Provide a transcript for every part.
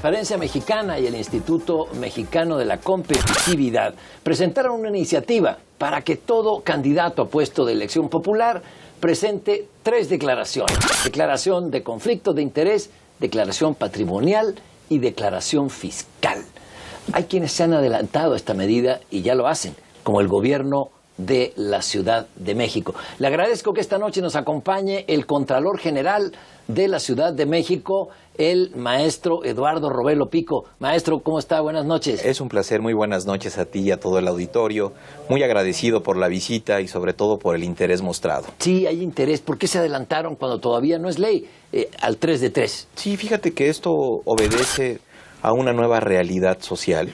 Transparencia Mexicana y el Instituto Mexicano de la Competitividad presentaron una iniciativa para que todo candidato a puesto de elección popular presente 3 declaraciones. Declaración de conflicto de interés, declaración patrimonial y declaración fiscal. Hay quienes se han adelantado a esta medida y ya lo hacen, como el gobierno de la Ciudad de México. Le agradezco que esta noche nos acompañe el Contralor General de la Ciudad de México, el maestro Eduardo Robelo Pico. Maestro, ¿cómo está? Buenas noches. Es un placer, muy buenas noches a ti y a todo el auditorio. Muy agradecido por la visita y sobre todo por el interés mostrado. Sí, hay interés. ¿Por qué se adelantaron cuando todavía no es ley al 3 de 3? Sí, fíjate que esto obedece a una nueva realidad social,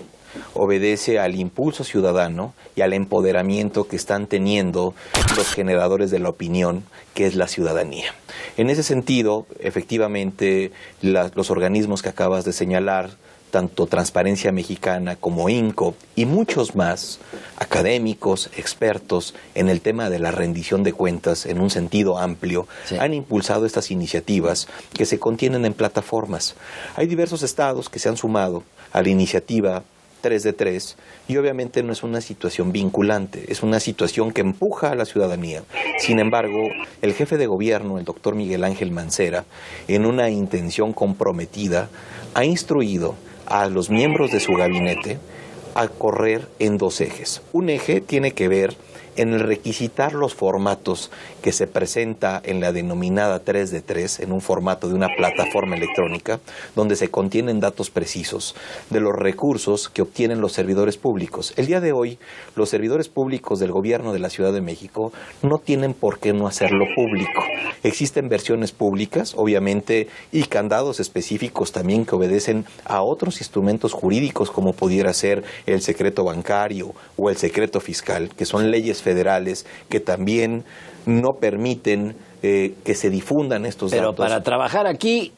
obedece al impulso ciudadano y al empoderamiento que están teniendo los generadores de la opinión, que es la ciudadanía. En ese sentido, efectivamente, los organismos que acabas de señalar, tanto Transparencia Mexicana como INCO y muchos más, académicos, expertos en el tema de la rendición de cuentas en un sentido amplio, sí, han impulsado estas iniciativas que se contienen en plataformas. Hay diversos estados que se han sumado a la iniciativa 3 de 3 y obviamente no es una situación vinculante, es una situación que empuja a la ciudadanía. Sin embargo, el jefe de gobierno, el doctor Miguel Ángel Mancera, en una intención comprometida, ha instruido a los miembros de su gabinete a correr en 2 ejes. Un eje tiene que ver en el requisitar los formatos que se presenta en la denominada 3 de 3, en un formato de una plataforma electrónica, donde se contienen datos precisos de los recursos que obtienen los servidores públicos. El día de hoy, los servidores públicos del gobierno de la Ciudad de México no tienen por qué no hacerlo público. Existen versiones públicas, obviamente, y candados específicos también que obedecen a otros instrumentos jurídicos, como pudiera ser el secreto bancario o el secreto fiscal, que son leyes federales que también no permiten que se difundan estos datos. Pero para trabajar aquí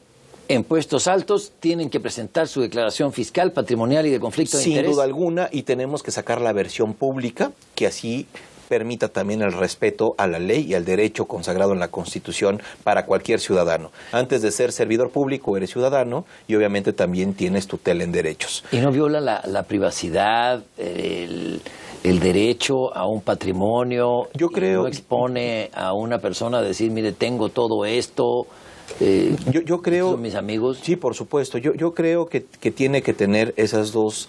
en puestos altos tienen que presentar su declaración fiscal, patrimonial y de conflicto de interés. Sin duda alguna, y tenemos que sacar la versión pública, que así permita también el respeto a la ley y al derecho consagrado en la Constitución para cualquier ciudadano. Antes de ser servidor público eres ciudadano y obviamente también tienes tutela en derechos. ¿Y no viola la privacidad, el derecho a un patrimonio? Yo creo, ¿no expone a una persona a decir, mire, tengo todo esto? Yo creo, ¿son mis amigos? Sí, por supuesto. Yo creo que tiene que tener esas dos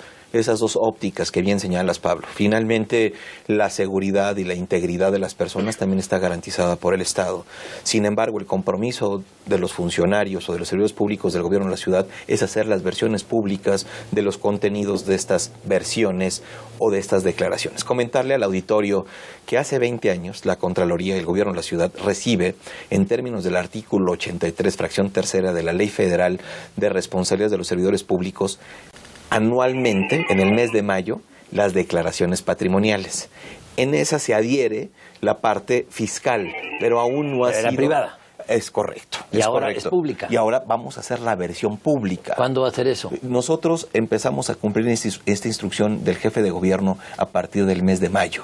ópticas que bien señalas, Pablo. Finalmente, la seguridad y la integridad de las personas también está garantizada por el Estado. Sin embargo, el compromiso de los funcionarios o de los servidores públicos del gobierno de la ciudad es hacer las versiones públicas de los contenidos de estas versiones o de estas declaraciones. Comentarle al auditorio que hace 20 años la Contraloría y el gobierno de la ciudad recibe, en términos del artículo 83, fracción tercera de la Ley Federal de Responsabilidades de los Servidores Públicos, anualmente, en el mes de mayo, las declaraciones patrimoniales. En esa se adhiere la parte fiscal, pero aún no ha sido... Era privada. Es correcto. Y ahora es pública. Y ahora vamos a hacer la versión pública. ¿Cuándo va a hacer eso? Nosotros empezamos a cumplir esta instrucción del jefe de gobierno a partir del mes de mayo.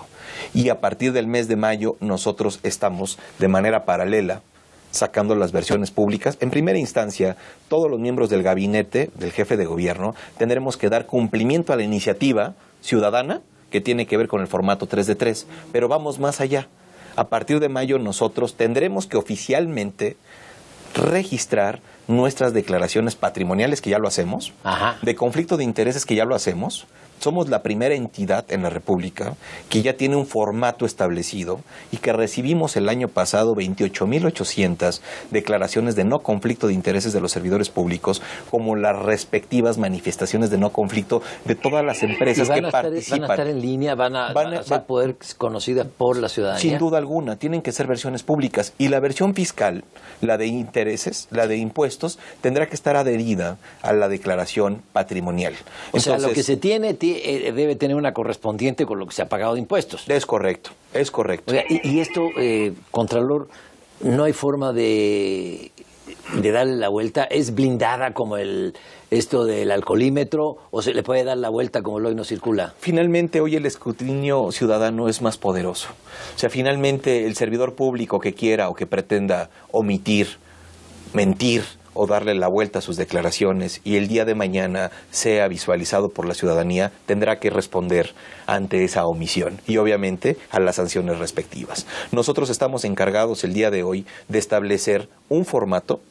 Y a partir del mes de mayo nosotros estamos de manera paralela sacando las versiones públicas. En primera instancia, todos los miembros del gabinete del jefe de gobierno tendremos que dar cumplimiento a la iniciativa ciudadana que tiene que ver con el formato 3 de 3, pero vamos más allá. A partir de mayo nosotros tendremos que oficialmente registrar nuestras declaraciones patrimoniales, que ya lo hacemos, de conflicto de intereses, que ya lo hacemos. Somos la primera entidad en la República que ya tiene un formato establecido y que recibimos el año pasado 28.800 declaraciones de no conflicto de intereses de los servidores públicos, como las respectivas manifestaciones de no conflicto de todas las empresas que participan. ¿Van a estar en línea? ¿Van a poder conocidas por la ciudadanía? Sin duda alguna, tienen que ser versiones públicas. Y la versión fiscal, la de intereses, la de impuestos, tendrá que estar adherida a la declaración patrimonial. O sea, lo que se tiene debe tener una correspondiente con lo que se ha pagado de impuestos. Es correcto, es correcto. O sea, y esto, Contralor, no hay forma de darle la vuelta. ¿Es blindada como esto del alcoholímetro o se le puede dar la vuelta como el hoy no circula? Finalmente, hoy el escrutinio ciudadano es más poderoso. O sea, finalmente el servidor público que quiera o que pretenda omitir, mentir o darle la vuelta a sus declaraciones y el día de mañana sea visualizado por la ciudadanía, tendrá que responder ante esa omisión y obviamente a las sanciones respectivas. Nosotros estamos encargados el día de hoy de establecer un formato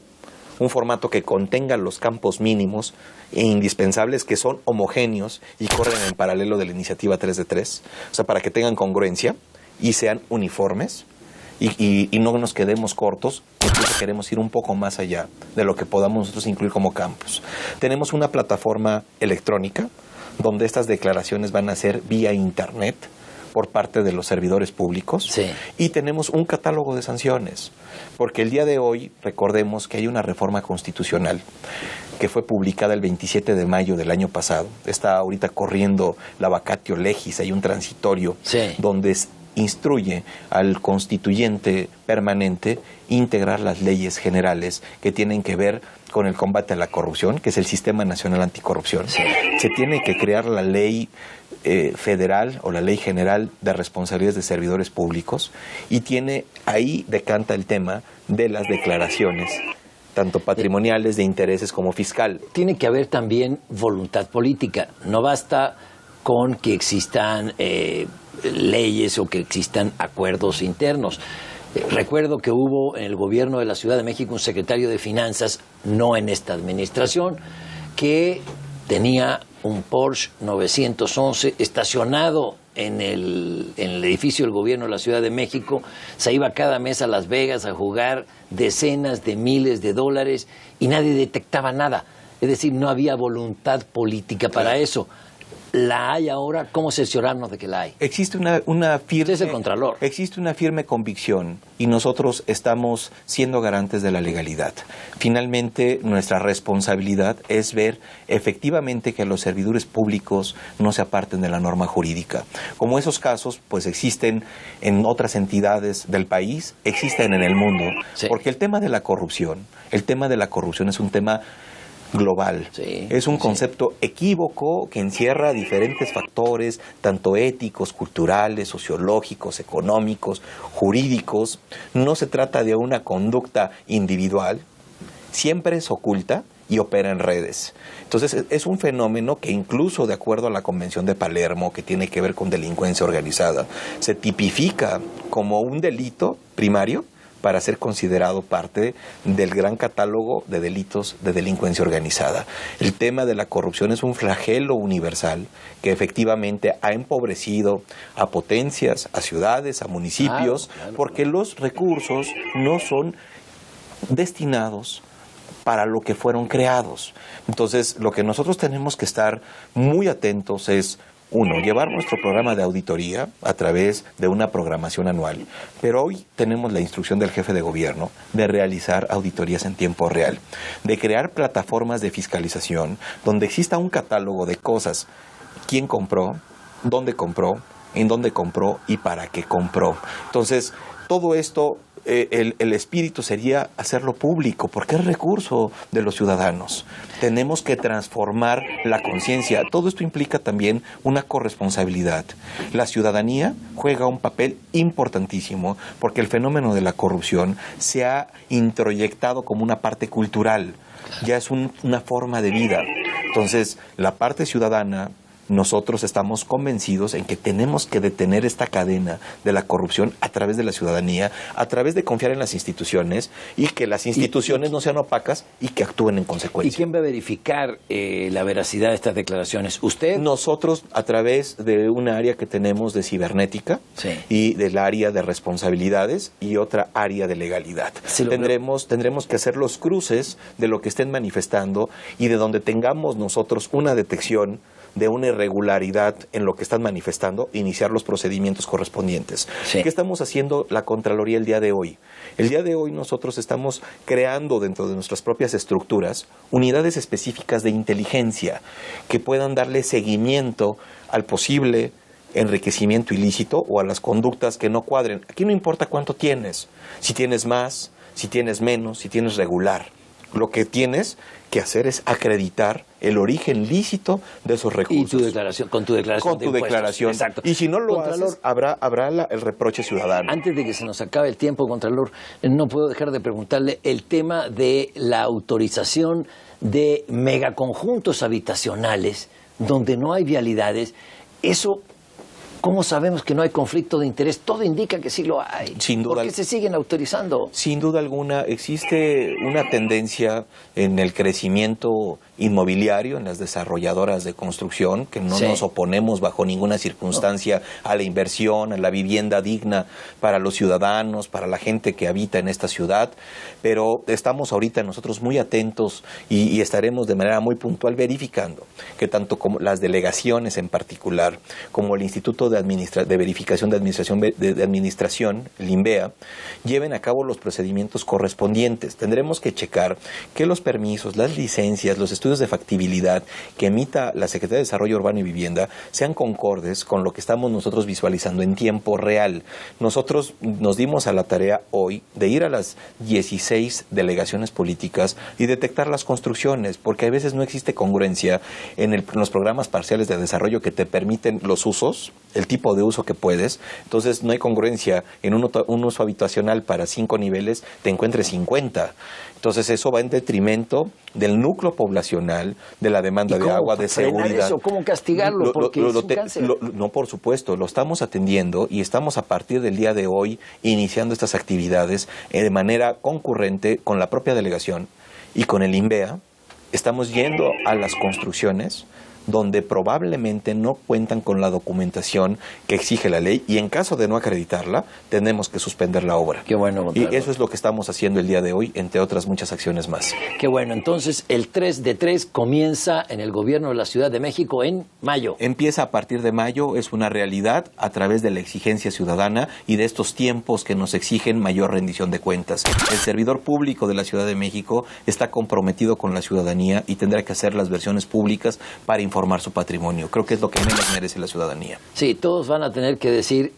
que contenga los campos mínimos e indispensables que son homogéneos y corren en paralelo de la iniciativa 3 de 3, o sea, para que tengan congruencia y sean uniformes y no nos quedemos cortos, incluso queremos ir un poco más allá de lo que podamos nosotros incluir como campus. Tenemos una plataforma electrónica donde estas declaraciones van a ser vía internet por parte de los servidores públicos, sí. Y tenemos un catálogo de sanciones, porque el día de hoy recordemos que hay una reforma constitucional que fue publicada el 27 de mayo del año pasado. Está ahorita corriendo la vacatio legis, hay un transitorio, sí, donde instruye al constituyente permanente integrar las leyes generales que tienen que ver con el combate a la corrupción, que es el Sistema Nacional Anticorrupción. sí. Se tiene que crear la ley federal o la Ley General de Responsabilidades de Servidores Públicos y ahí decanta el tema de las declaraciones, tanto patrimoniales, de intereses como fiscal. Tiene que haber también voluntad política. No basta con que existan leyes o que existan acuerdos internos. Recuerdo que hubo en el gobierno de la Ciudad de México un secretario de Finanzas, no en esta administración, que tenía un Porsche 911 estacionado en el edificio del gobierno de la Ciudad de México. Se iba cada mes a Las Vegas a jugar decenas de miles de dólares y nadie detectaba nada. Es decir, no había voluntad política para eso. ¿La hay ahora? ¿Cómo cerciorarnos de que la hay? Existe una firme... Usted es el Contralor. Existe una firme convicción y nosotros estamos siendo garantes de la legalidad. Finalmente, nuestra responsabilidad es ver efectivamente que los servidores públicos no se aparten de la norma jurídica. Como esos casos, pues existen en otras entidades del país, existen en el mundo. Sí. Porque el tema de la corrupción es un tema global. Sí, es un sí. concepto equívoco que encierra diferentes factores, tanto éticos, culturales, sociológicos, económicos, jurídicos. No se trata de una conducta individual, siempre es oculta y opera en redes. Entonces es un fenómeno que incluso de acuerdo a la Convención de Palermo, que tiene que ver con delincuencia organizada, se tipifica como un delito primario para ser considerado parte del gran catálogo de delitos de delincuencia organizada. El tema de la corrupción es un flagelo universal que efectivamente ha empobrecido a potencias, a ciudades, a municipios, porque los recursos no son destinados para lo que fueron creados. Entonces, lo que nosotros tenemos que estar muy atentos es: uno, llevar nuestro programa de auditoría a través de una programación anual, pero hoy tenemos la instrucción del jefe de gobierno de realizar auditorías en tiempo real, de crear plataformas de fiscalización donde exista un catálogo de cosas: quién compró, dónde compró, en dónde compró y para qué compró. Entonces, todo esto, el espíritu sería hacerlo público, porque es recurso de los ciudadanos. Tenemos que transformar la conciencia. Todo esto implica también una corresponsabilidad. La ciudadanía juega un papel importantísimo, porque el fenómeno de la corrupción se ha introyectado como una parte cultural, ya es una forma de vida. Entonces, la parte ciudadana, nosotros estamos convencidos en que tenemos que detener esta cadena de la corrupción a través de la ciudadanía, a través de confiar en las instituciones y que las instituciones no sean opacas y que actúen en consecuencia. ¿Y quién va a verificar la veracidad de estas declaraciones? ¿Usted? Nosotros, a través de una área que tenemos de cibernética, sí, y del área de responsabilidades y otra área de legalidad. Tendremos que hacer los cruces de lo que estén manifestando y de donde tengamos nosotros una detección de una irregularidad en lo que están manifestando, iniciar los procedimientos correspondientes. Sí. ¿Qué estamos haciendo la Contraloría el día de hoy? El día de hoy nosotros estamos creando dentro de nuestras propias estructuras unidades específicas de inteligencia que puedan darle seguimiento al posible enriquecimiento ilícito o a las conductas que no cuadren. Aquí no importa cuánto tienes, si tienes más, si tienes menos, si tienes regular. Lo que tienes que hacer es acreditar el origen lícito de esos recursos. Y tu declaración, con tu declaración. Con tu declaración. Exacto. Y si no lo haces, habrá el reproche ciudadano. Antes de que se nos acabe el tiempo, Contralor, no puedo dejar de preguntarle el tema de la autorización de megaconjuntos habitacionales donde no hay vialidades. Eso, ¿cómo sabemos que no hay conflicto de interés? Todo indica que sí lo hay. Sin duda. ¿Por qué se siguen autorizando? Sin duda alguna, existe una tendencia en el crecimiento inmobiliario, en las desarrolladoras de construcción, que no nos oponemos bajo ninguna circunstancia a la inversión, a la vivienda digna para los ciudadanos, para la gente que habita en esta ciudad, pero estamos ahorita nosotros muy atentos y estaremos de manera muy puntual verificando que tanto como las delegaciones en particular, como el Instituto de Verificación de Administración, el INVEA, lleven a cabo los procedimientos correspondientes. Tendremos que checar que los permisos, las licencias, los estudios de factibilidad que emita la Secretaría de Desarrollo Urbano y Vivienda sean concordes con lo que estamos nosotros visualizando en tiempo real. Nosotros nos dimos a la tarea hoy de ir a las 16 delegaciones políticas y detectar las construcciones, porque a veces no existe congruencia en los programas parciales de desarrollo que te permiten los usos, el tipo de uso que puedes. Entonces no hay congruencia en un uso habitacional para 5 niveles, te encuentres 50. Entonces eso va en detrimento del núcleo poblacional, de la demanda de agua, de seguridad. Eso, ¿cómo castigarlo? Porque es un cáncer. No, por supuesto, lo estamos atendiendo y estamos a partir del día de hoy iniciando estas actividades de manera concurrente con la propia delegación y con el INVEA. Estamos yendo a las construcciones donde probablemente no cuentan con la documentación que exige la ley y en caso de no acreditarla, tenemos que suspender la obra. Qué bueno. Y eso es lo que estamos haciendo el día de hoy, entre otras muchas acciones más. Qué bueno. Entonces, el 3 de 3 comienza en el gobierno de la Ciudad de México en mayo. Empieza a partir de mayo, es una realidad a través de la exigencia ciudadana y de estos tiempos que nos exigen mayor rendición de cuentas. El servidor público de la Ciudad de México está comprometido con la ciudadanía y tendrá que hacer las versiones públicas para informar su patrimonio. Creo que es lo que menos merece la ciudadanía. Sí, todos van a tener que decir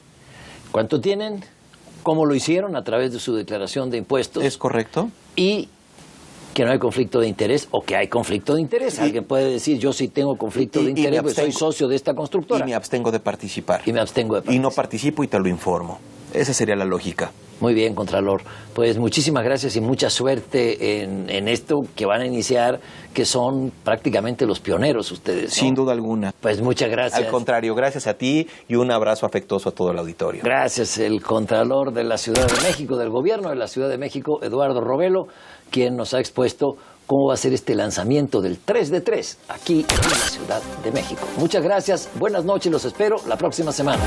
cuánto tienen, cómo lo hicieron a través de su declaración de impuestos. ¿Es correcto? Y que no hay conflicto de interés o que hay conflicto de interés. Alguien puede decir, yo sí tengo conflicto de interés, porque soy socio de esta constructora. Y me abstengo de participar. Y no participo y te lo informo. Esa sería la lógica. Muy bien, Contralor. Pues muchísimas gracias y mucha suerte en esto que van a iniciar, que son prácticamente los pioneros ustedes, ¿no? Sin duda alguna. Pues muchas gracias. Al contrario, gracias a ti y un abrazo afectuoso a todo el auditorio. Gracias, el Contralor de la Ciudad de México, del Gobierno de la Ciudad de México, Eduardo Robelo, quien nos ha expuesto cómo va a ser este lanzamiento del 3 de 3 aquí en la Ciudad de México. Muchas gracias, buenas noches, los espero la próxima semana.